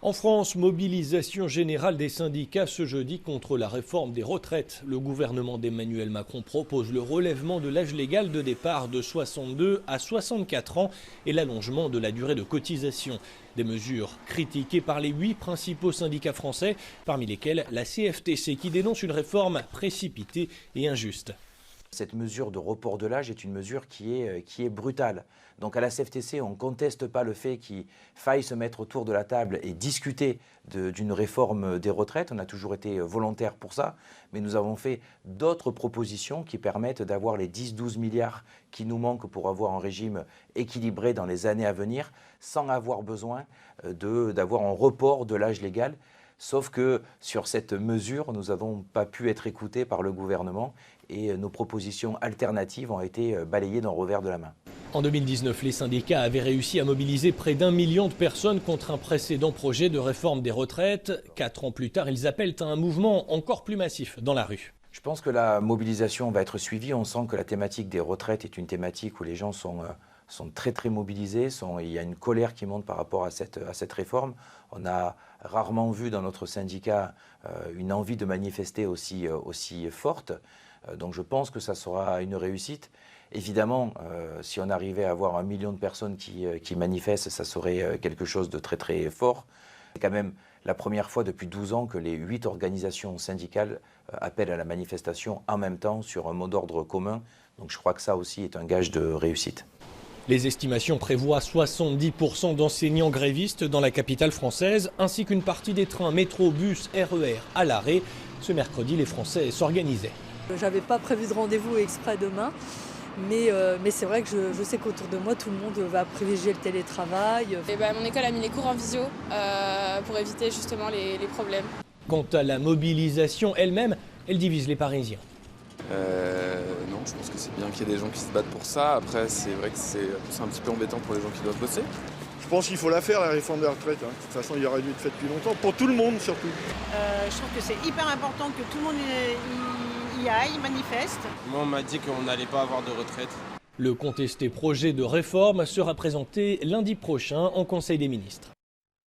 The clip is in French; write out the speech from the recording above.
En France, mobilisation générale des syndicats ce jeudi contre la réforme des retraites. Le gouvernement d'Emmanuel Macron propose le relèvement de l'âge légal de départ de 62 à 64 ans et l'allongement de la durée de cotisation. Des mesures critiquées par les 8 principaux syndicats français, parmi lesquels la CFTC qui dénonce une réforme précipitée et injuste. Cette mesure de report de l'âge est une mesure qui est brutale. Donc à la CFTC, on ne conteste pas le fait qu'il faille se mettre autour de la table et discuter d'une réforme des retraites. On a toujours été volontaire pour ça, mais nous avons fait d'autres propositions qui permettent d'avoir les 10-12 milliards qui nous manquent pour avoir un régime équilibré dans les années à venir, sans avoir besoin d'avoir un report de l'âge légal. Sauf que sur cette mesure, nous n'avons pas pu être écoutés par le gouvernement et nos propositions alternatives ont été balayées d'un revers de la main. En 2019, les syndicats avaient réussi à mobiliser près d'1 million de personnes contre un précédent projet de réforme des retraites. 4 ans plus tard, ils appellent à un mouvement encore plus massif dans la rue. Je pense que la mobilisation va être suivie. On sent que la thématique des retraites est une thématique où les gens sont très mobilisés. Il y a une colère qui monte par rapport à cette réforme. On a rarement vu dans notre syndicat une envie de manifester aussi forte. Donc je pense que ça sera une réussite. Évidemment, si on arrivait à avoir 1 million de personnes qui manifestent, ça serait quelque chose de très fort. C'est quand même la première fois depuis 12 ans que les 8 organisations syndicales appellent à la manifestation en même temps sur un mot d'ordre commun. Donc je crois que ça aussi est un gage de réussite. Les estimations prévoient 70% d'enseignants grévistes dans la capitale française, ainsi qu'une partie des trains métro, bus, RER à l'arrêt. Ce mercredi, les Français s'organisaient. J'avais pas prévu de rendez-vous exprès demain, mais c'est vrai que je sais qu'autour de moi, tout le monde va privilégier le télétravail. Mon école a mis les cours en visio pour éviter justement les problèmes. Quant à la mobilisation elle-même, elle divise les Parisiens. Non, je pense que c'est bien qu'il y ait des gens qui se battent pour ça. Après, c'est vrai que c'est un petit peu embêtant pour les gens qui doivent bosser. Je pense qu'il faut la faire, la réforme des retraites. De toute façon, il y aurait dû être fait depuis longtemps, pour tout le monde surtout. Je trouve que c'est hyper important que tout le monde y aille, manifeste. Moi, on m'a dit qu'on n'allait pas avoir de retraite. Le contesté projet de réforme sera présenté lundi prochain en Conseil des ministres.